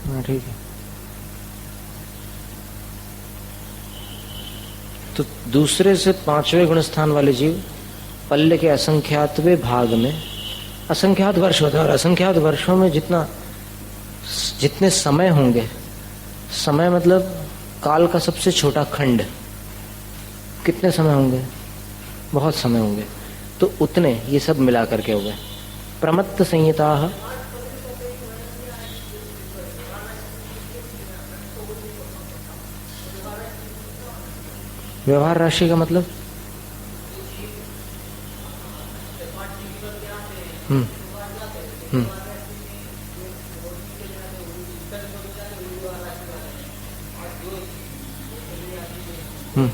हाँ ठीक है। तो दूसरे से पांचवें गुणस्थान वाले जीव पल्ले के असंख्यातवें भाग में, असंख्यात वर्ष होता है, और असंख्यात वर्षों में जितने समय होंगे, समय मतलब काल का सबसे छोटा खंड, कितने समय होंगे, बहुत समय होंगे, तो उतने ये सब मिला करके हो गए। प्रमत्त संहिता, व्यवहार राशि का मतलब हम्म हम्म हम्म।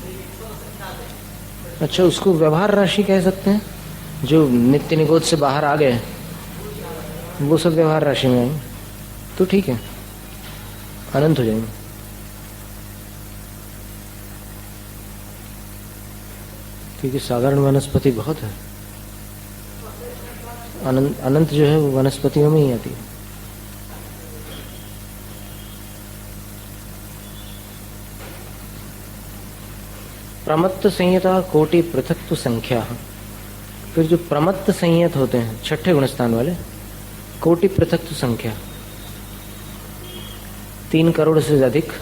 अच्छा, उसको व्यवहार राशि कह सकते हैं। जो नित्य निगोद से बाहर आ गए वो सब व्यवहार राशि में आएंगे, तो ठीक है, अनंत हो जाएंगे। क्योंकि साधारण वनस्पति बहुत है, अनंत अनंत जो है वो वनस्पतियों में ही आती है। प्रमत्त संहिता कोटि पृथक्त्व संख्या। फिर जो प्रमत्त संयत होते हैं छठे गुणस्थान वाले, कोटि पृथक्त्व संख्या 3 करोड़ से अधिक,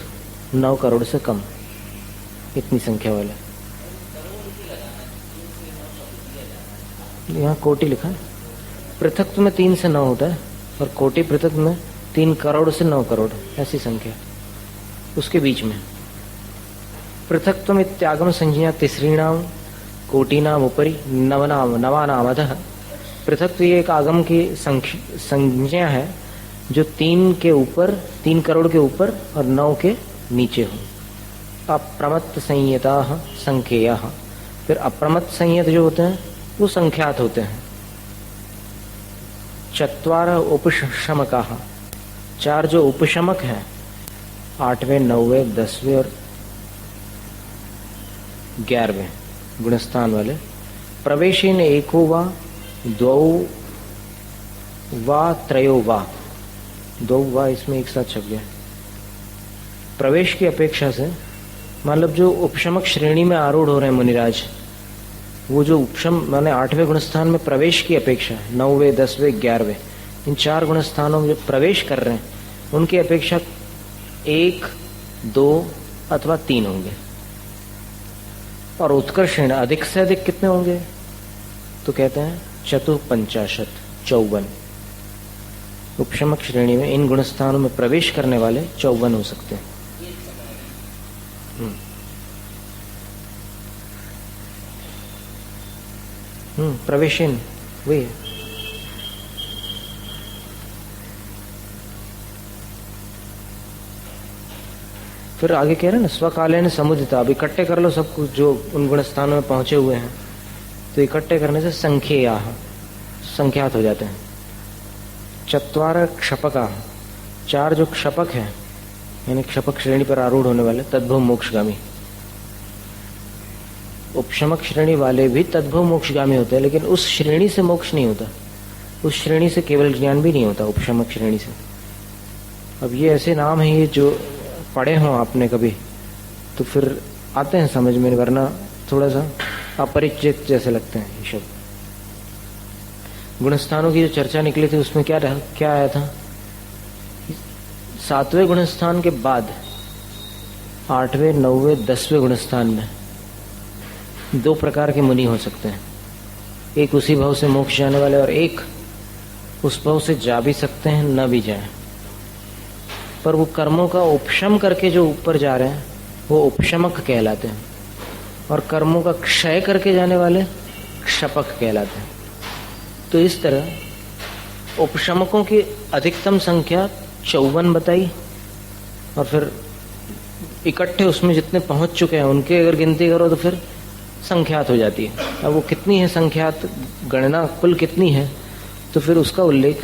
9 करोड़ से कम, इतनी संख्या वाले। यहाँ कोटि लिखा है, पृथक्त्व में 3 से 9 होता है, और कोटि पृथक्त्व में 3 करोड़ से 9 करोड़, ऐसी संख्या उसके बीच में। पृथक्त्वम इत्यागम संज्ञा तिसरीणाम कोटिनाम उपरि नवानाम अधः। पृथक्त्व ये एक आगम की संज्ञा है जो 3 के ऊपर, 3 करोड़ के ऊपर और 9 के नीचे हो। अप्रमत्त संयता संख्येया। फिर अप्रमत्त संयत जो होते हैं वो संख्यात होते हैं। चत्वार उपशमका, 4 जो उपशमक हैं, 8वें 9वें 10वें और 11वें गुणस्थान वाले। प्रवेशीन एको वा द्वौ वा त्रयो वा, 2 वा इसमें एक साथ छप गया। प्रवेश की अपेक्षा से मतलब जो उपशमक श्रेणी में आरूढ़ हो रहे हैं मुनिराज, वो जो उपशम माने 8वें गुणस्थान में प्रवेश की अपेक्षा, 9वें 10वें 11वें इन 4 गुणस्थानों में जो प्रवेश कर रहे हैं उनकी अपेक्षा 1, 2 अथवा 3 होंगे। और उत्कर्षण अधिक से अधिक कितने होंगे, तो कहते हैं 54, 54। उपशमक श्रेणी में इन गुणस्थानों में प्रवेश करने वाले 54 हो सकते हैं। प्रवेशन वही है। फिर आगे कह रहे हैं ना, स्वकालीन समुदिता। अब इकट्ठे कर लो सब कुछ जो उन गुणस्थानों में पहुंचे हुए हैं, तो इकट्ठे करने से संख्या संख्यात हो जाते हैं। चत्वार क्षपका, 4 जो क्षपक हैं यानी क्षपक श्रेणी पर आरूढ़ होने वाले, तद्भव मोक्षगामी। उपशमक श्रेणी वाले भी तद्भव मोक्षगामी होते हैं, लेकिन उस श्रेणी से मोक्ष नहीं होता, उस श्रेणी से केवल ज्ञान भी नहीं होता, उपशमक श्रेणी से। अब ये ऐसे नाम है, ये जो पढ़े हों आपने कभी तो फिर आते हैं समझ में, वरना थोड़ा सा अपरिचित जैसे लगते हैं ये शब्द। गुणस्थानों की जो चर्चा निकली थी उसमें क्या आया था, 7वें गुणस्थान के बाद 8वें 9वें 10वें गुणस्थान में 2 प्रकार के मुनि हो सकते हैं। एक उसी भाव से मोक्ष जाने वाले, और एक उस भाव से जा भी सकते हैं न भी जाए, पर वो कर्मों का उपशम करके जो ऊपर जा रहे हैं वो उपशमक कहलाते हैं, और कर्मों का क्षय करके जाने वाले क्षपक कहलाते हैं। तो इस तरह उपशमकों की अधिकतम संख्या 54 बताई, और फिर इकट्ठे उसमें जितने पहुंच चुके हैं उनके अगर गिनती करो तो फिर संख्यात हो जाती है। अब वो कितनी है संख्यात, गणना कुल कितनी है, तो फिर उसका उल्लेख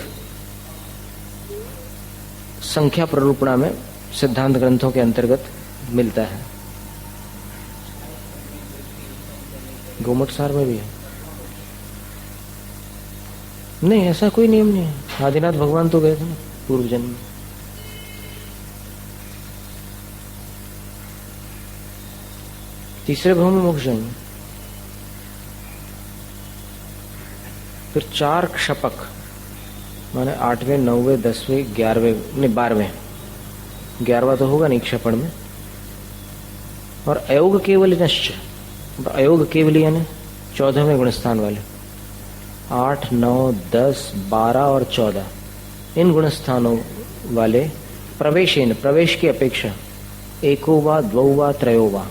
संख्या प्ररूपणा में सिद्धांत ग्रंथों के अंतर्गत मिलता है। गोमट सार में भी है। नहीं, ऐसा कोई नियम नहीं है। आदिनाथ भगवान तो गए थे ना पूर्व जन्म में। तीसरे भाव में मोक्ष जाएंगे। फिर 4 क्षपक माने 8वें 9वें 10वें 11वें नहीं 12वें, 11वां तो होगा नहीं क्षपण में। और अयोग केवल नश्च, अयोग केवल यानी 14वें गुणस्थान वाले 8 9 10 12 और 14, इन गुणस्थानों वाले प्रवेशेन, प्रवेश की अपेक्षा एको वा द्वौ वा त्रयो वा,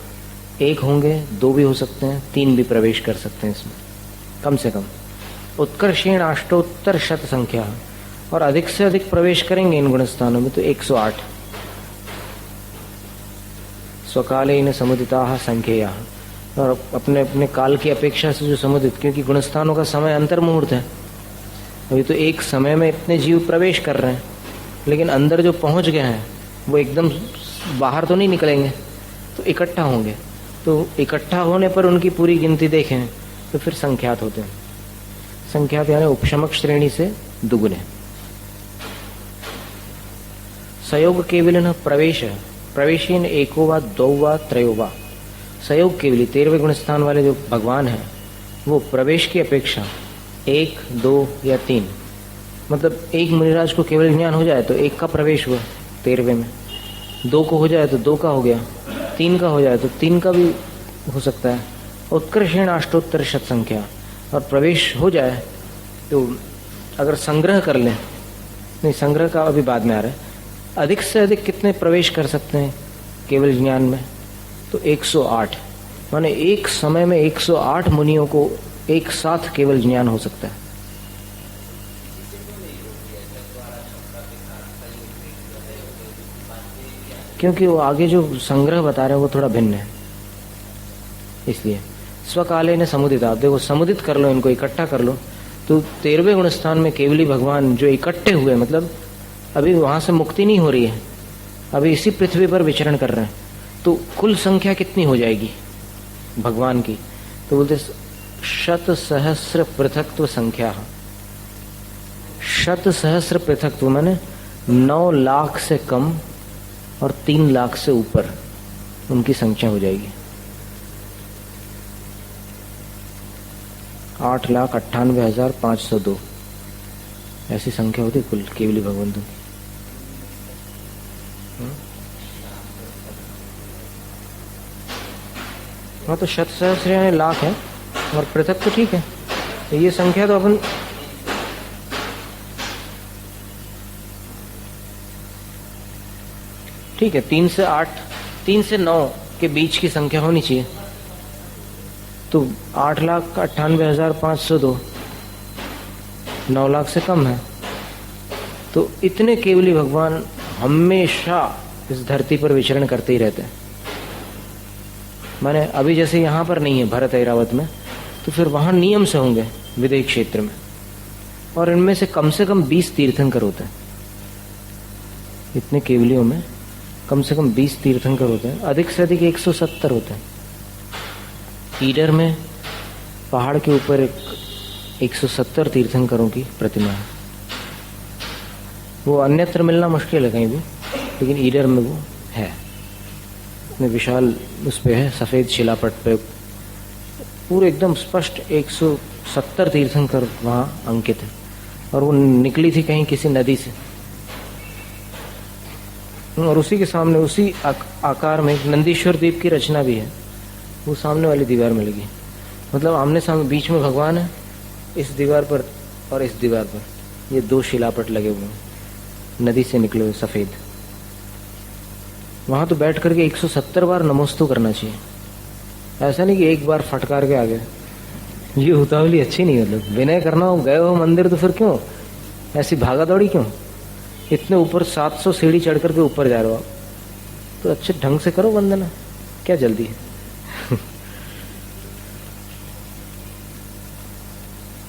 एक होंगे, 2 भी हो सकते हैं, 3 भी प्रवेश कर सकते हैं इसमें कम से कम। उत्कर्षेण अष्टोत्तर शत संख्या, और अधिक से अधिक प्रवेश करेंगे इन गुणस्थानों में तो 108। स्वकालेन समुदिताः संख्यया, और अपने अपने काल की अपेक्षा से जो समुदित, क्योंकि गुणस्थानों का समय अंतर मुहूर्त है। अभी तो एक समय में इतने जीव प्रवेश कर रहे हैं, लेकिन अंदर जो पहुंच गए हैं वो एकदम बाहर तो नहीं निकलेंगे, तो इकट्ठा होंगे। तो इकट्ठा होने पर उनकी पूरी गिनती देखें तो फिर संख्यात होते हैं। संख्यात यानी उपशमक श्रेणी से दुगुने। सयोग केवल प्रवेश, प्रवेशीन एको वा दो वा त्रयो वा, सयोग केवली 13वें गुणस्थान वाले जो भगवान हैं वो प्रवेश की अपेक्षा 1 2 या 3, मतलब एक मुनिराज को केवल ज्ञान हो जाए तो 1 का प्रवेश हुआ 13वें में, 2 को हो जाए तो 2 का हो गया, 3 का हो जाए तो 3 का भी हो सकता है। उत्कर्षेण अष्टोत्तर शत संख्या, और प्रवेश हो जाए तो अगर संग्रह कर लें, नहीं संग्रह का अभी बाद में आ रहा है, अधिक से अधिक कितने प्रवेश कर सकते हैं केवल ज्ञान में, तो 108, माने एक समय में 108 मुनियों को एक साथ केवल ज्ञान हो सकता है। क्योंकि वो आगे जो संग्रह बता रहे हैं वो थोड़ा भिन्न है, इसलिए स्वकाले ने समुदिता, देखो समुदित कर लो, इनको इकट्ठा कर लो, तो 13वें गुणस्थान में केवली भगवान जो इकट्ठे हुए, मतलब अभी वहां से मुक्ति नहीं हो रही है, अभी इसी पृथ्वी पर विचरण कर रहे हैं, तो कुल संख्या कितनी हो जाएगी भगवान की, तो बोलते शत सहस्र पृथकत्व संख्या। शत सहस्र पृथकत्व माने 9 लाख से कम और 3 लाख से ऊपर उनकी संख्या हो जाएगी। 8,98,502 ऐसी संख्या होती कुल केवली भगवंतों की। हाँ, तो शत सहस्र यानी लाख है, और पृथक तो ठीक है, तो ये संख्या तो अपन ठीक है 3 से 8, 3 से 9 के बीच की संख्या होनी चाहिए, तो 8,98,502 9 लाख से कम है, तो इतने केवली भगवान हमेशा इस धरती पर विचरण करते ही रहते हैं। माने अभी जैसे यहाँ पर नहीं है भरत ऐरावत में, तो फिर वहां नियम से होंगे विदेह क्षेत्र में, और इनमें से कम 20 तीर्थंकर होते हैं। इतने केवलियों में कम से कम 20 तीर्थंकर होते हैं, अधिक से अधिक 170 होते हैं। ईडर में पहाड़ के ऊपर 170 तीर्थंकरों की प्रतिमा है। वो अन्यत्र मिलना मुश्किल है कहीं भी, लेकिन ईडर में वो है, इतने विशाल उस पे है, सफेद शिलापट पे पूरे एकदम स्पष्ट 170 तीर्थंकर वहां अंकित है, और वो निकली थी कहीं किसी नदी से, और उसी के सामने उसी आकार में नंदीश्वर द्वीप की रचना भी है, वो सामने वाली दीवार में लगी। मतलब आमने सामने बीच में भगवान है, इस दीवार पर और इस दीवार पर ये 2 शिलापट लगे हुए हैं, नदी से निकले हुए सफेद। वहां तो बैठ करके 170 बार नमोस्तु करना चाहिए, ऐसा नहीं कि एक बार फटकार के आ गए, ये उतावली अच्छी नहीं। मतलब विनय करना हो, गए हो मंदिर तो फिर क्यों ऐसी भागा दौड़ी, क्यों इतने ऊपर 700 सीढ़ी चढ़ करके ऊपर जा रहे हो आप, तो अच्छे ढंग से करो वंदना, क्या जल्दी है।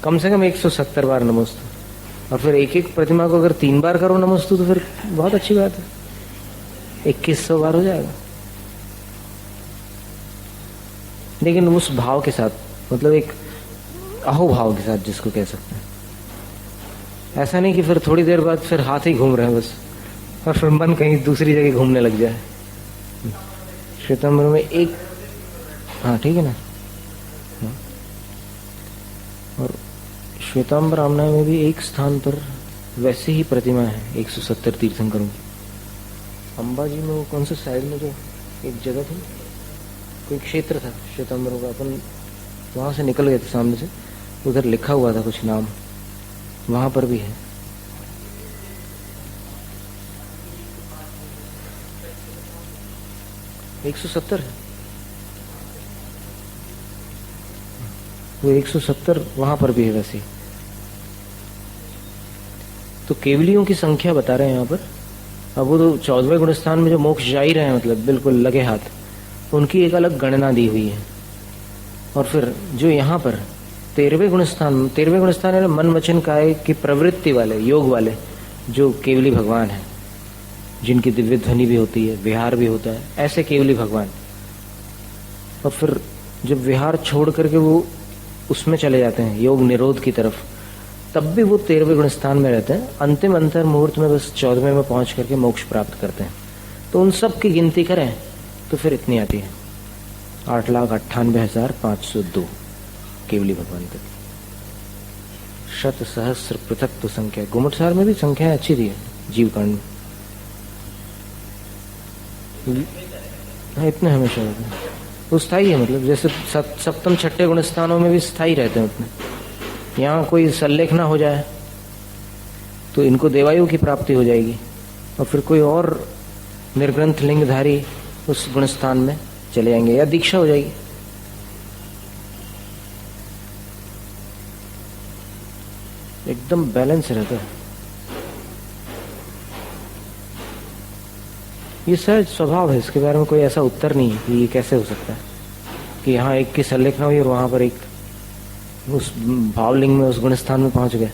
कम से कम 170 बार नमोस्तु, और फिर एक एक प्रतिमा को अगर 3 बार करो नमोस्तु तो फिर बहुत अच्छी बात है, 2100 बार हो जाएगा। लेकिन उस भाव के साथ, मतलब एक अहोभाव के साथ जिसको कह सकते हैं, ऐसा नहीं कि फिर थोड़ी देर बाद फिर हाथ ही घूम रहे हैं बस, और फिर मन कहीं दूसरी जगह घूमने लग जाए। श्वेतांबर में एक हाँ ठीक है ना। हाँ। और श्वेतांबर आमनाय में भी एक स्थान पर वैसे ही प्रतिमा है 170 तीर्थंकरों की। अंबाजी में वो कौन से साइड में जो एक जगह थी, कोई क्षेत्र था श्वेतांबरों का, अपन वहां से निकल गए थे सामने से, उधर लिखा हुआ था कुछ नाम, वहां पर भी है। एक 170 है वो, 170 वहां पर भी है वैसे। तो केवलियों की संख्या बता रहे हैं यहाँ पर। अब वो तो 14वें गुणस्थान में जो मोक्ष जा ही रहे हैं, मतलब बिल्कुल लगे हाथ, उनकी एक अलग गणना दी हुई है। और फिर जो यहाँ पर 13वें गुणस्थान है मन वचन काय की प्रवृत्ति वाले, योग वाले जो केवली भगवान है, जिनकी दिव्य ध्वनि भी होती है, विहार भी होता है, ऐसे केवली भगवान। और फिर जब विहार छोड़ करके वो उसमें चले जाते हैं योग निरोध की तरफ, तब भी वो 13वें गुणस्थान में रहते हैं। अंतिम अंतर मुहूर्त में बस 14वें में पहुंच करके मोक्ष प्राप्त करते हैं। तो उन सब की गिनती करें तो फिर इतनी आती है, 8,98,502 केवली भगवान तक। शत सहस्र पृथक तो संख्या, गुम्मटसार में भी संख्या अच्छी दी है जीवकांड में। हाँ इतने हमेशा होते हैं, वो स्थायी है, मतलब जैसे सप्तम छठे गुणस्थानों में भी स्थायी रहते हैं उतने। यहाँ कोई सल्लेख ना हो जाए तो इनको देवायु की प्राप्ति हो जाएगी, और फिर कोई और निर्ग्रंथ लिंगधारी उस गुणस्थान में चले जाएंगे या दीक्षा हो जाएगी। एकदम बैलेंस रहता है। ये सहज स्वभाव है, इसके बारे में कोई ऐसा उत्तर नहीं है कि ये कैसे हो सकता है कि यहाँ एक की सल्लेख ना हुई और वहां पर एक उस भावलिंग में, उस गुणस्थान में पहुंच गए।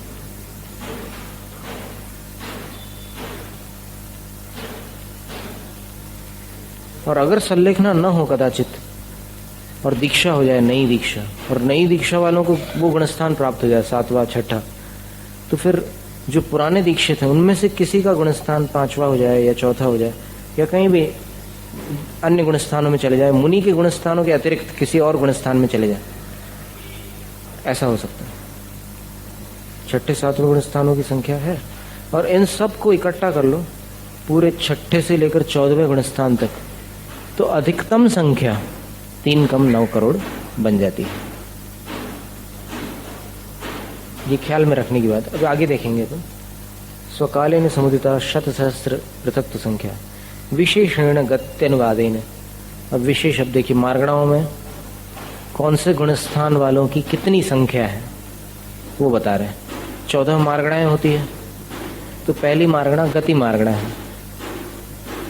और अगर सल्लेखना न हो कदाचित और दीक्षा हो जाए, नई दीक्षा, और नई दीक्षा वालों को वो गुणस्थान प्राप्त हो जाए 7वां 6ठा, तो फिर जो पुराने दीक्षित हैं उनमें से किसी का गुणस्थान 5वां हो जाए या 4था हो जाए, या कहीं भी अन्य गुणस्थानों में चले जाए, मुनि के गुणस्थानों के अतिरिक्त किसी और गुणस्थान में चले जाए, ऐसा हो सकता है। 6ठे 7वें गुणस्थानों की संख्या है, और इन सब को इकट्ठा कर लो पूरे 6ठे से लेकर 14वें गुणस्थान तक, तो अधिकतम संख्या 3 कम 9 करोड़ बन जाती है। ये ख्याल में रखने की बात। अब आगे देखेंगे तो स्वकाले ने समुदिता शत सहस्त्र पृथक संख्या विशेषण गत्यनुवादेन। अब विशेष शब्द देखिए, मार्गणाओं में कौन से गुणस्थान वालों की कितनी संख्या है वो बता रहे हैं। 14 मार्गणाएं होती है, तो पहली मार्गणा गति मार्गणा है।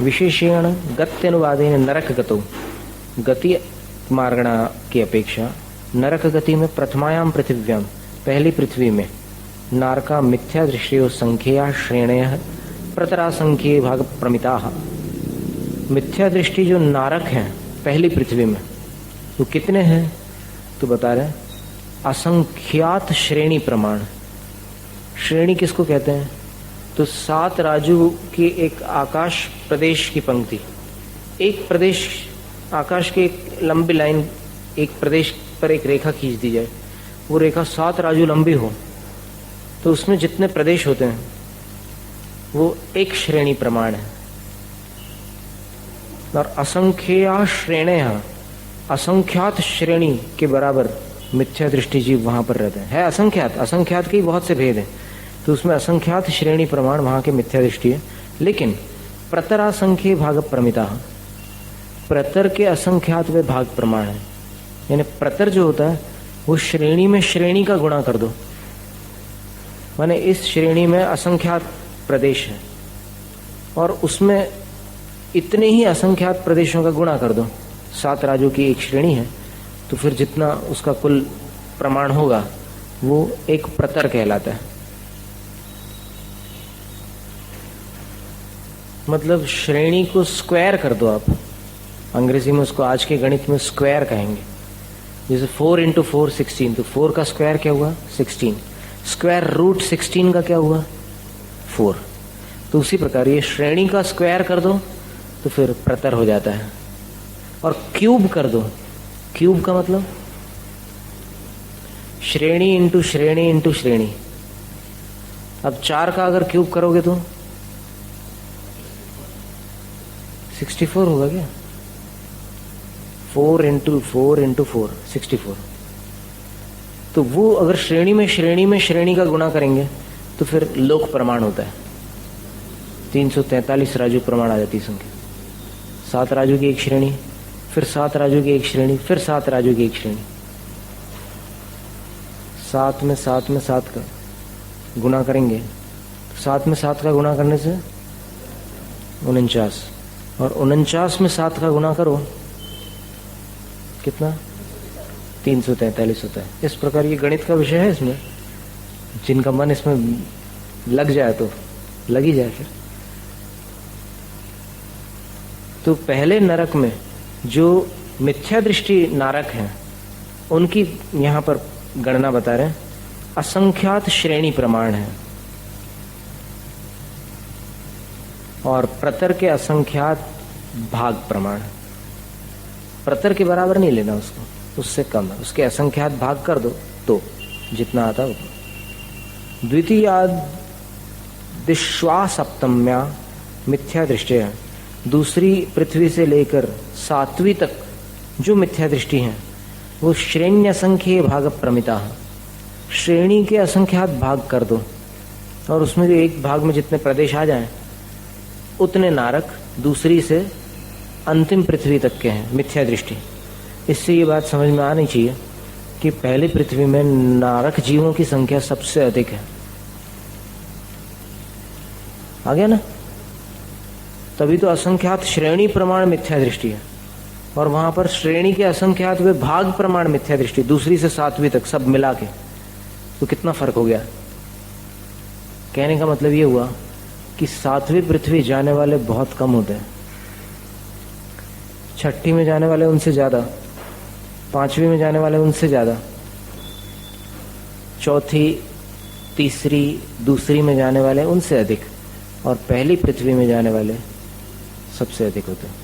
विशेषण गत्यनुवादेन नरक गतो, गति मार्गणा की अपेक्षा नरक गति में प्रथमायाम पृथिव्याम, पहली पृथ्वी में नारका मिथ्या दृष्टियो संख्या श्रेणय प्रतरा संख्ये भाग प्रमिता। मिथ्या दृष्टि जो नारक हैं पहली पृथ्वी में, वो कितने हैं तो बता रहे असंख्यात श्रेणी प्रमाण। श्रेणी किसको कहते हैं तो 7 राजू की एक आकाश प्रदेश की पंक्ति, एक प्रदेश आकाश की एक लंबी लाइन, एक प्रदेश पर एक रेखा खींच दी जाए, वो रेखा 7 राजू लंबी हो, तो उसमें जितने प्रदेश होते हैं वो एक श्रेणी प्रमाण है। और असंख्या श्रेणियां, असंख्यात श्रेणी के बराबर मिथ्या दृष्टि जीव वहां पर रहते हैं। है असंख्यात, असंख्यात के बहुत से भेद हैं, तो उसमें असंख्यात श्रेणी प्रमाण वहां के मिथ्या दृष्टि है। लेकिन प्रतरासंख्य भाग प्रमिता, प्रतर के असंख्यात वे भाग प्रमाण है। यानी प्रतर जो होता है वो श्रेणी में श्रेणी का गुणा कर दो, माने इस श्रेणी में असंख्यात प्रदेश है और उसमें इतने ही असंख्यात प्रदेशों का गुणा कर दो। 7 राजों की एक श्रेणी है, तो फिर जितना उसका कुल प्रमाण होगा वो एक प्रतर कहलाता है। मतलब श्रेणी को स्क्वायर कर दो आप, अंग्रेजी में उसको आज के गणित में स्क्वायर कहेंगे। जैसे 4 × 4 16, तो 4 का स्क्वायर क्या हुआ 16, स्क्वायर रूट 16 का क्या हुआ 4। तो उसी प्रकार ये श्रेणी का स्क्वायर कर दो तो फिर प्रतर हो जाता है, और क्यूब कर दो क्यूब का मतलब श्रेणी इंटू श्रेणी इंटू श्रेणी। अब 4 का अगर क्यूब करोगे तो 64 होगा क्या? 4 इंटू 4 इंटू 4 64। तो वो अगर श्रेणी में श्रेणी का गुणा करेंगे तो फिर लोक प्रमाण होता है। 343 राजू प्रमाण आ जाती संख्या। 7 राजू की एक श्रेणी, फिर 7 राजू की एक श्रेणी, फिर 7 राजू की एक श्रेणी। 7 में 7 का गुणा करेंगे तो 7 में 7 का गुणा करने से 49, और 49 में 7 का गुणा करो कितना? 343 होता है। इस प्रकार ये गणित का विषय है। इसमें जिनका मन इसमें लग जाए तो लग ही जाए फिर। तो पहले नरक में जो मिथ्या दृष्टि नारक हैं उनकी यहां पर गणना बता रहे हैं। असंख्यात श्रेणी प्रमाण है और प्रतर के असंख्यात भाग प्रमाण है। प्रतर के बराबर नहीं लेना उसको, उससे कम है, उसके असंख्यात भाग कर दो तो जितना आता है। द्वितीया दिश्वा सप्तम्या मिथ्या दृष्टि है। दूसरी पृथ्वी से लेकर 7वीं तक जो मिथ्या दृष्टि है वो श्रेण्य असंख्य भाग प्रमिता है। श्रेणी के असंख्यात भाग कर दो और उसमें जो एक भाग में जितने प्रदेश आ जाएं उतने नारक दूसरी से अंतिम पृथ्वी तक के हैं मिथ्या दृष्टि। इससे ये बात समझ में आनी चाहिए कि पहली पृथ्वी में नारक जीवों की संख्या सबसे अधिक है। आ गया ना? तभी तो असंख्यात श्रेणी प्रमाण मिथ्या दृष्टि है, और वहां पर श्रेणी के असंख्यात वे भाग प्रमाण मिथ्या दृष्टि, दूसरी से 7वीं तक सब मिला के। तो कितना फर्क हो गया? कहने का मतलब ये हुआ कि 7वीं पृथ्वी जाने वाले बहुत कम होते हैं, 6ठी में जाने वाले उनसे ज्यादा, 5वीं में जाने वाले उनसे ज्यादा, 4थी, 3री, दूसरी में जाने वाले उनसे अधिक, और पहली पृथ्वी में जाने वाले सबसे अधिक होते हैं।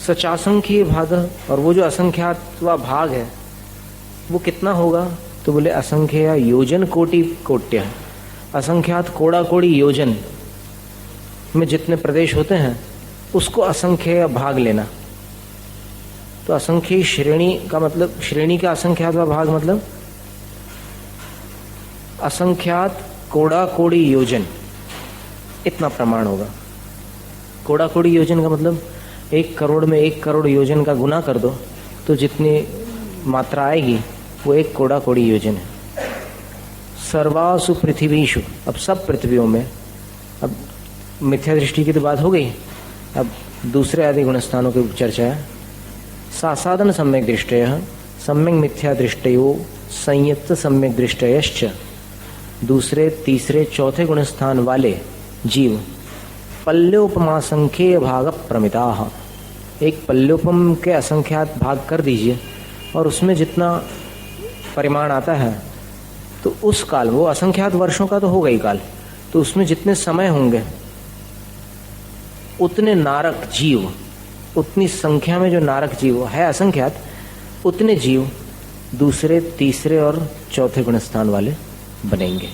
सचासंख्य भाग, और वो जो असंख्यात भाग है वो कितना होगा? तो बोले असंख्य योजन कोटि कोट्य। असंख्यात कोड़ा कोड़ी योजन में जितने प्रदेश होते हैं उसको असंख्य भाग लेना। तो असंख्य श्रेणी का मतलब, श्रेणी का असंख्यात भाग मतलब असंख्यात कोड़ा कोड़ी योजन, इतना प्रमाण होगा। कोड़ा कोड़ी योजन का मतलब 1 करोड़ में 1 करोड़ योजन का गुना कर दो तो जितनी मात्रा आएगी वो 1 कोड़ा कोड़ी योजन है। सर्वासु पृथ्वीषु, अब सब पृथ्वियों में, अब मिथ्या दृष्टि की तो बात हो गई, अब दूसरे आदि गुणस्थानों की चर्चा है। सासाधन सम्यक दृष्टयः सम्यक मिथ्या दृष्टयो संयुक्त सम्यक दृष्टयश्च। दूसरे, तीसरे, चौथे गुणस्थान वाले जीव पल्योपमा संख्येय भाग प्रमिताः। एक पल्योपम के असंख्यात भाग कर दीजिए और उसमें जितना परिमाण आता है तो उस काल, वो असंख्यात वर्षों का तो होगा ही काल, तो उसमें जितने समय होंगे उतने नारक जीव, उतनी संख्या में जो नारक जीव है असंख्यात, उतने जीव दूसरे, तीसरे और चौथे गुणस्थान वाले बनेंगे।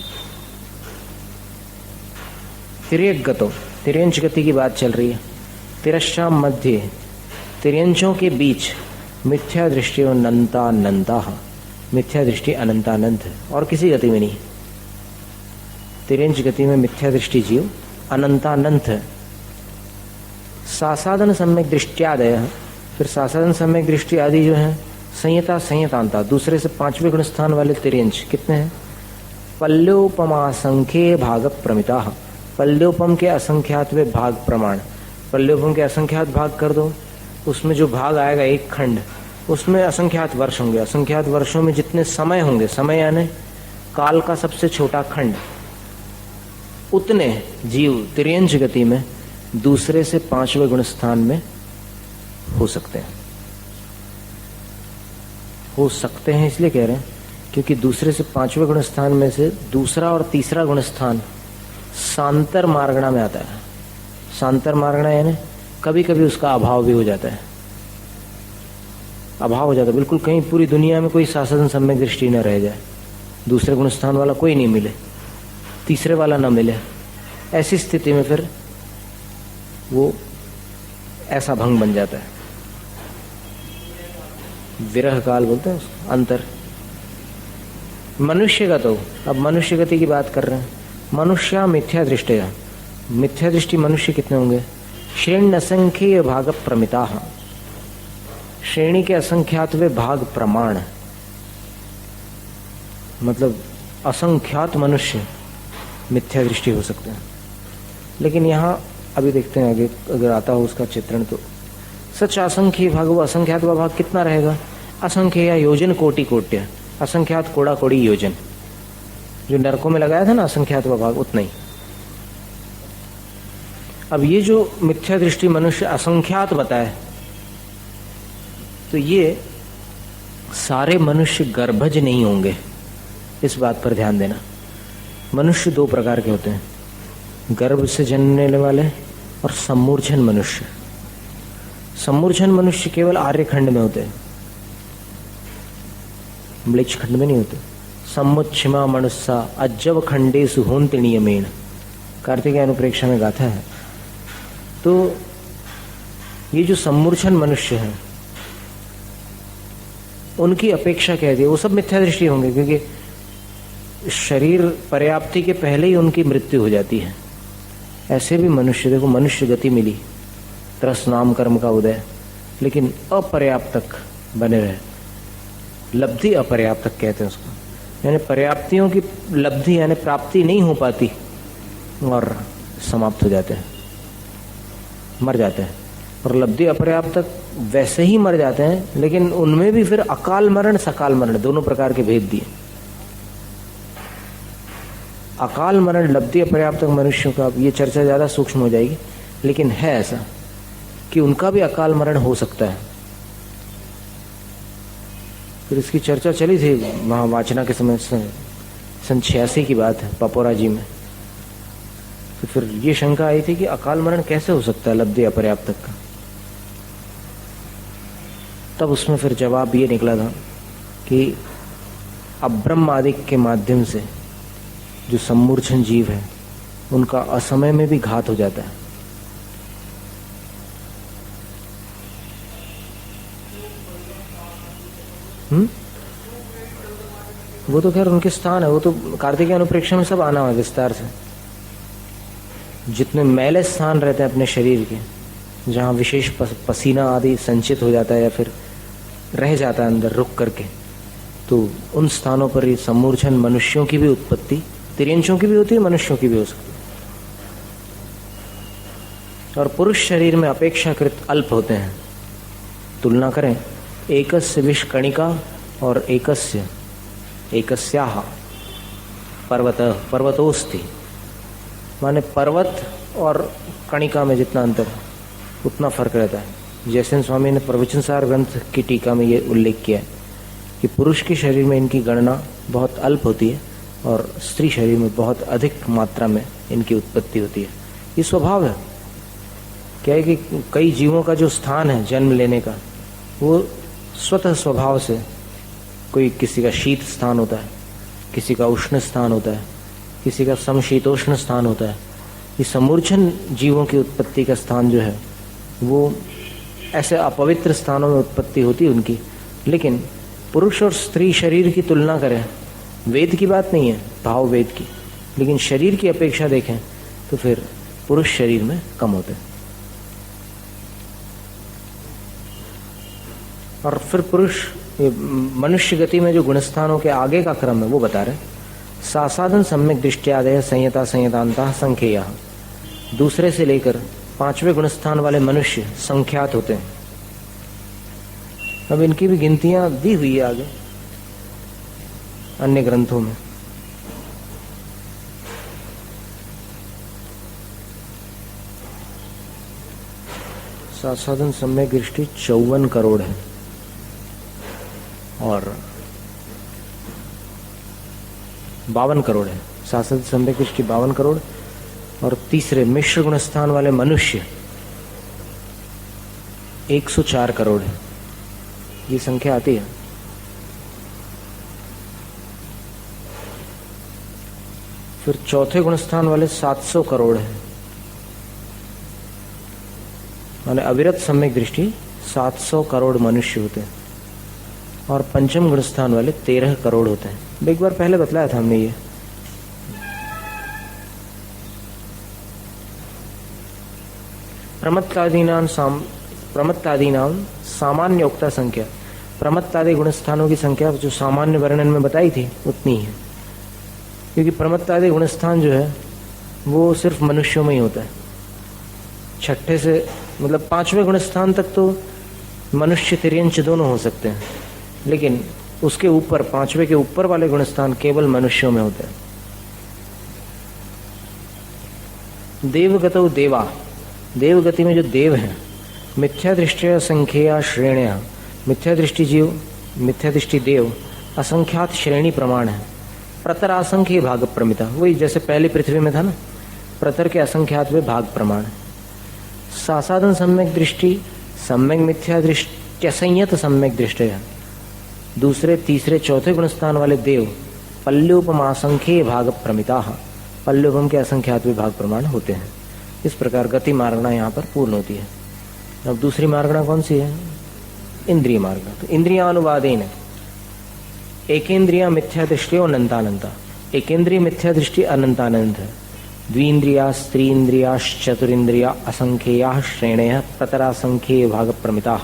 तिर्यक गतो, तिर्यंच गति की बात चल रही है। तिरश्चाम मध्य, तिर्यंचों के बीच मिथ्या दृष्टि अनंतानंता, मिथ्या दृष्टि अनंतानंत है और किसी गति में नहीं। तिर्यंच गति में मिथ्या दृष्टि जीव अनंतानंत है। सासाधन सम्यक दृष्टियादय, फिर सासाधन सम्यक दृष्टि आदि जो है संयता संयतांता, दूसरे से 5वें गुणस्थान वाले तिर्यंच कितने हैं? पल्योपमा संख्ये भाग प्रमिता। पल्योपम के असंख्यात वे भाग प्रमाण। पल्योपम के असंख्यात भाग कर दो, उसमें जो भाग आएगा एक खंड, उसमें असंख्यात वर्ष होंगे। असंख्यात वर्षों में जितने समय होंगे, समय यानी काल का सबसे छोटा खंड, उतने जीव तिर्यंच गति में दूसरे से 5वें गुणस्थान में हो सकते हैं। हो सकते हैं इसलिए कह रहे हैं क्योंकि दूसरे से 5वें गुणस्थान में से दूसरा और तीसरा गुणस्थान सांतर मार्गणा में आता है। सांतर मार्गणा यानी कभी कभी उसका अभाव भी हो जाता है। अभाव हो जाता है, बिल्कुल कहीं पूरी दुनिया में कोई साधन सम्यक दृष्टि न रह जाए, दूसरे गुण स्थान वाला कोई नहीं मिले, तीसरे वाला ना मिले। ऐसी स्थिति में फिर वो ऐसा भंग बन जाता है, विरह काल बोलते हैं उसको, अंतर। मनुष्यगत हो, अब मनुष्य गति की बात कर रहे हैं। मनुष्य मिथ्या दृष्टया, मिथ्या दृष्टि मनुष्य कितने होंगे? श्रेणी असंख्य भाग प्रमिता, श्रेणी के असंख्यातवे भाग प्रमाण, मतलब असंख्यात मनुष्य मिथ्या दृष्टि हो सकते हैं। लेकिन यहाँ अभी देखते हैं आगे अगर आता हो उसका चित्रण, तो सच असंख्य भाग, वो असंख्यात का भाग कितना रहेगा? असंख्य या योजन कोटि कोट्य, असंख्यात कोड़ा कोड़ी योजन, जो नरकों में लगाया था ना असंख्यात का भाग, उतना ही। अब ये जो मिथ्या दृष्टि मनुष्य असंख्यात बताए, तो ये सारे मनुष्य गर्भज नहीं होंगे, इस बात पर ध्यान देना। मनुष्य दो प्रकार के होते हैं, गर्भ से जन्मने वाले और सम्मूर्छन मनुष्य। सम्मूर्छन मनुष्य केवल आर्यखंड में होते हैं, म्लेच्छ खंड में नहीं होते। सम्मुच्छिमा मनुष्या अज्जव खंडे सुहोन्तिणीयमेन, कार्तिकेय अनुप्रेक्षा में गाथा है। तो ये जो सम्मूर्छन मनुष्य हैं, उनकी अपेक्षा कह दी, वो सब मिथ्या दृष्टि होंगे, क्योंकि शरीर पर्याप्ति के पहले ही उनकी मृत्यु हो जाती है। ऐसे भी मनुष्य, देखो मनुष्य गति मिली, त्रस नाम कर्म का उदय, लेकिन अपर्याप्तक बने रहे, लब्धि अपर्याप्तक कहते हैं उसको, यानी पर्याप्तियों की लब्धि यानी प्राप्ति नहीं हो पाती और समाप्त हो जाते हैं, मर जाते हैं। और लब्धि अपर्याप्तक वैसे ही मर जाते हैं, लेकिन उनमें भी फिर अकाल मरण सकाल मरण दोनों प्रकार के भेद दिए। अकाल मरण लब्धि अपर्याप्तक मनुष्यों का, ये चर्चा ज्यादा सूक्ष्म हो जाएगी, लेकिन है ऐसा कि उनका भी अकाल मरण हो सकता है। फिर इसकी चर्चा चली थी वहाँ वाचना के समय, सन 86 की बात है, पपोरा जी में। तो फिर ये शंका आई थी कि अकाल मरण कैसे हो सकता है लब्धि अपर्याप्तक का। तब उसमें फिर जवाब ये निकला था कि अब्रह्म आदि के माध्यम से जो सम्मूर्छन जीव है, उनका असमय में भी घात हो जाता है। वो तो खैर उनके स्थान है, वो तो कार्तिकेय अनुप्रेक्षा में सब आना है विस्तार से। जितने मैले स्थान रहते हैं अपने शरीर के, जहाँ विशेष पसीना आदि संचित हो जाता है या फिर रह जाता है अंदर रुक करके, तो उन स्थानों पर ही सम्मूर्छन मनुष्यों की भी उत्पत्ति, तिर्यंशों की भी होती है, मनुष्यों की भी हो सकती है। और पुरुष शरीर में अपेक्षाकृत अल्प होते हैं। तुलना करें एकस्य विष कणिका और एकस्याः पर्वतोस्ति, माने पर्वत और कणिका में जितना अंतर उतना फर्क रहता है। जयसेन स्वामी ने प्रवचन सार ग्रंथ की टीका में ये उल्लेख किया है कि पुरुष के शरीर में इनकी गणना बहुत अल्प होती है और स्त्री शरीर में बहुत अधिक मात्रा में इनकी उत्पत्ति होती है। ये स्वभाव है। क्या है कि कई जीवों का जो स्थान है जन्म लेने का, वो स्वतः स्वभाव से, कोई किसी का शीत स्थान होता है, किसी का उष्ण स्थान होता है, किसी का समशीतोष्ण स्थान होता है। ये सम्मूर्छन जीवों की उत्पत्ति का स्थान जो है, वो ऐसे अपवित्र स्थानों में उत्पत्ति होती है उनकी। लेकिन पुरुष और स्त्री शरीर की तुलना करें, वेद की बात नहीं है, भाव वेद की, लेकिन शरीर की अपेक्षा देखें तो फिर पुरुष शरीर में कम होते हैं। और फिर पुरुष मनुष्य गति में जो गुणस्थानों के आगे का क्रम है वो बता रहे, सासाधन सम्यक दृष्टियादय संयता संयतांता संख्येय, दूसरे से लेकर 5वें गुणस्थान वाले मनुष्य संख्यात होते हैं। अब इनकी भी गिनतियां दी हुई है आगे अन्य ग्रंथों में। सासाधन सम्यक दृष्टि 54 करोड़ है और 52 करोड़ है। सासाधन सम्यक दृष्टि 52 करोड़ और तीसरे मिश्र गुण स्थान वाले मनुष्य 104 करोड़ है। ये संख्या आती है। फिर चौथे गुणस्थान वाले 700 करोड़ है, माने अविरत सम्यक दृष्टि 700 करोड़ मनुष्य होते हैं। और पंचम गुणस्थान वाले 13 करोड़ होते हैं। एक बार पहले बतलाया था हमने ये। प्रमत्तादीनाम सामान्योक्ता संख्या, प्रमत्तादि गुणस्थानों की संख्या जो सामान्य वर्णन में बताई थी उतनी है, क्योंकि प्रमत्तादि गुणस्थान जो है वो सिर्फ मनुष्यों में ही होता है। छठे से मतलब 5वें गुणस्थान तक तो मनुष्य तिर्यंच दोनों हो सकते हैं, लेकिन उसके ऊपर 5वें के ऊपर वाले गुणस्थान केवल मनुष्यों में होते हैं। देवगतौ देवा, देवगति में जो देव हैं, मिथ्या दृष्टिया संख्या श्रेणिया, मिथ्या दृष्टि जीव, मिथ्या दृष्टि देव असंख्यात श्रेणी प्रमाण है। प्रतर असंख्य भाग प्रमिता, वही जैसे पहली पृथ्वी में था ना, प्रतर के असंख्यात में भाग प्रमाण है। सासाधन सम्यक दृष्टि, सम्यक मिथ्या दृष्टि, संयत सम्यक दृष्टि है। दूसरे तीसरे चौथे गुणस्थान वाले देव पल्योपम असंख्य भाग प्रमिता, पल्योपम के असंख्यात में भाग प्रमाण होते हैं। इस प्रकार गति मार्गणा यहाँ पर पूर्ण होती है। अब दूसरी मार्गणा कौन सी है? इंद्रिय मार्गणा। तो इंद्रियानुवादेन एकेन्द्रिया मिथ्या दृष्टि अनंतानंता, एकेन्द्रिय मिथ्या दृष्टि अनंतानंत है। द्विन्द्रिया स्त्रीन्द्रिया चतुरिंद्रिया असंख्येया श्रेणयः प्रतरासंख्ये भाग प्रमिता।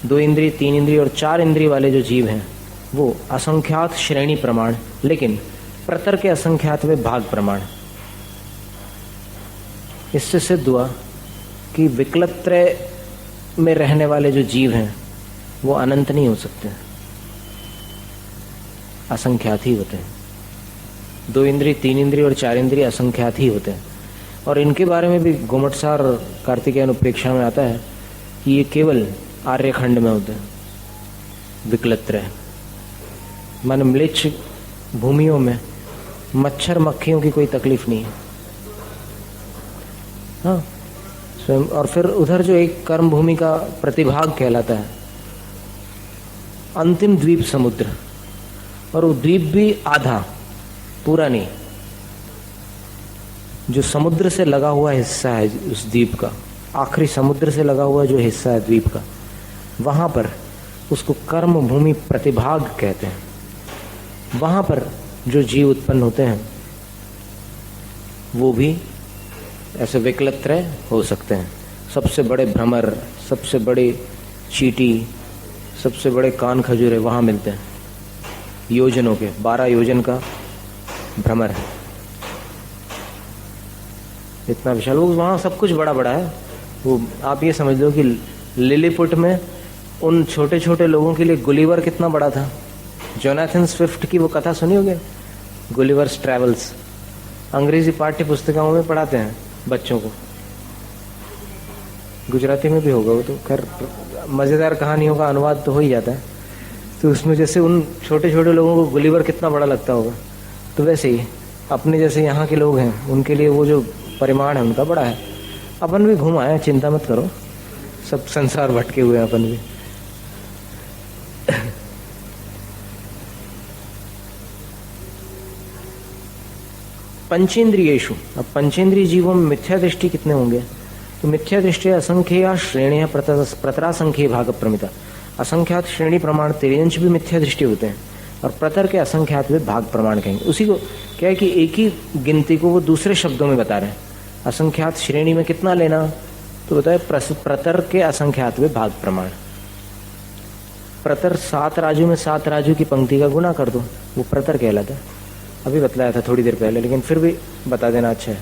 2 इंद्रिय 3 इंद्रिय और 4 इंद्रिय वाले जो जीव हैं वो असंख्यात श्रेणी प्रमाण, लेकिन प्रतर के असंख्यात में भाग प्रमाण। इससे सिद्ध हुआ कि विकलत्रय में रहने वाले जो जीव हैं वो अनंत नहीं हो सकते, असंख्यात ही होते हैं। 2 इंद्रिय 3 इंद्रिय और 4 इंद्रिय असंख्यात ही होते हैं। और इनके बारे में भी गोमटसार कार्तिकेयन उपेक्षा में आता है कि ये केवल आर्यखंड में होते हैं, विकलत्रय। मन म्लेच्छ भूमियों में मच्छर मक्खियों की कोई तकलीफ नहीं है। हाँ, स्वयं। और फिर उधर जो एक कर्म भूमि का प्रतिभाग कहलाता है, अंतिम द्वीप समुद्र, और वो द्वीप भी आधा, पूरा नहीं, जो समुद्र से लगा हुआ हिस्सा है उस द्वीप का, आखिरी समुद्र से लगा हुआ जो हिस्सा है द्वीप का, वहां पर उसको कर्म भूमि प्रतिभाग कहते हैं। वहां पर जो जीव उत्पन्न होते हैं वो भी ऐसे विकलत्रय हो सकते हैं। सबसे बड़े भ्रमर, सबसे बड़े चींटी, सबसे बड़े कान खजूरे वहां मिलते हैं, योजनों के 12 योजन का भ्रमर है, इतना विशाल। वो वहां सब कुछ बड़ा बड़ा है। वो आप ये समझ लो कि लिलीपुट में उन छोटे छोटे लोगों के लिए गुलिवर कितना बड़ा था। जोनाथन स्विफ्ट की वो कथा सुनी होगी, गुलिवर्स ट्रैवल्स, अंग्रेजी पाठ्य पुस्तिकाओं में पढ़ाते हैं बच्चों को, गुजराती में भी होगा वो, तो खैर मजेदार कहानियों का अनुवाद तो हो ही जाता है। तो उसमें जैसे उन छोटे छोटे लोगों को गुलिवर कितना बड़ा लगता होगा, तो वैसे ही अपने जैसे यहाँ के लोग हैं उनके लिए वो जो परिमाण है उनका बड़ा है। अपन भी घूम आए, चिंता मत करो, सब संसार भटके हुए हैं अपन भी। पंचेंद्रियेषु, अब पंचेंद्रिय जीवों में मिथ्या दृष्टि कितने होंगे? तो मिथ्या दृष्टि असंख्य श्रेणी प्रतरासंख्य भाग प्रमिता, असंख्यात श्रेणी प्रमाण 13 भी मिथ्या दृष्टि होते हैं, और प्रतर के असंख्यात भी भाग प्रमाण कहेंगे। उसी को क्या है कि एक ही गिनती को वो दूसरे शब्दों में बता रहे हैं। असंख्यात श्रेणी में कितना लेना, तो बताए प्रतर के असंख्यात में भाग प्रमाण। प्रतर 7 राजू में 7 राजू की पंक्ति का गुना कर दो, वो प्रतर कहलाता है। अभी बतलाया था थोड़ी देर पहले, लेकिन फिर भी बता देना अच्छा है।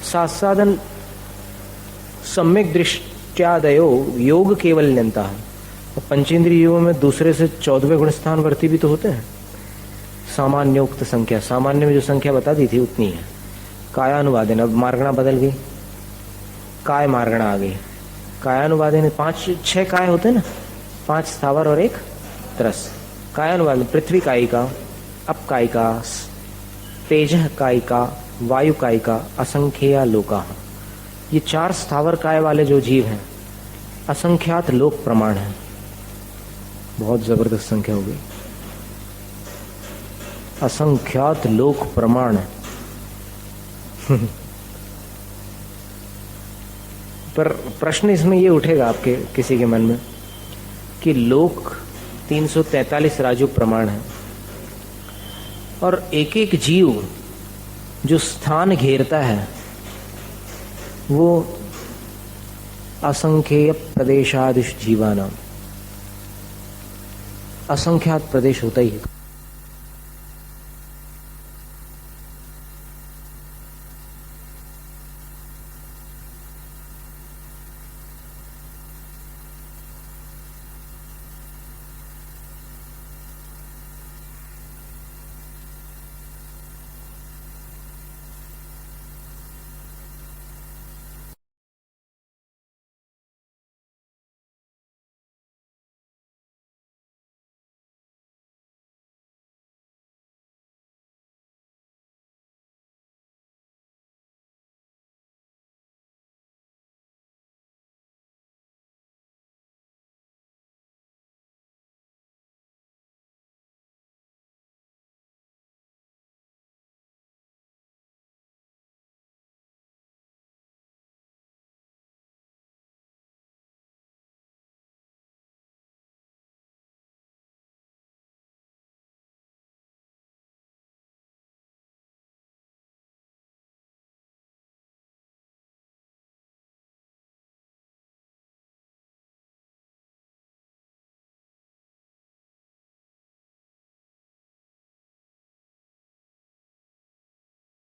सासाधन सम्यक दृष्ट्यादयो योग केवल्यंता, पंचेंद्रिय योगों में दूसरे से 14वें गुणस्थान वर्ती भी तो होते हैं। सामान्योक्त संख्या, सामान्य में जो संख्या बता दी थी उतनी है। कायानुवादेन, अब मार्गणा बदल गई, काय मार्गणा आ गई। कायानुवादेन 5-6 काय होते हैं ना, 5 स्थावर और 1 तरस। कायानुवाद पृथ्वी कायिका, अप कायिका, तेजः कायिका, वायु कायिका, असंख्या लोका। ये 4 स्थावर काय वाले जो जीव हैं असंख्यात लोक प्रमाण है। बहुत जबरदस्त संख्या हो गई। असंख्यात लोक प्रमाण। पर प्रश्न इसमें ये उठेगा आपके किसी के मन में कि लोक 343 राजू प्रमाण है और एक एक जीव जो स्थान घेरता है वो असंख्येय प्रदेशादिश जीवानाम, असंख्यात प्रदेश होता ही है।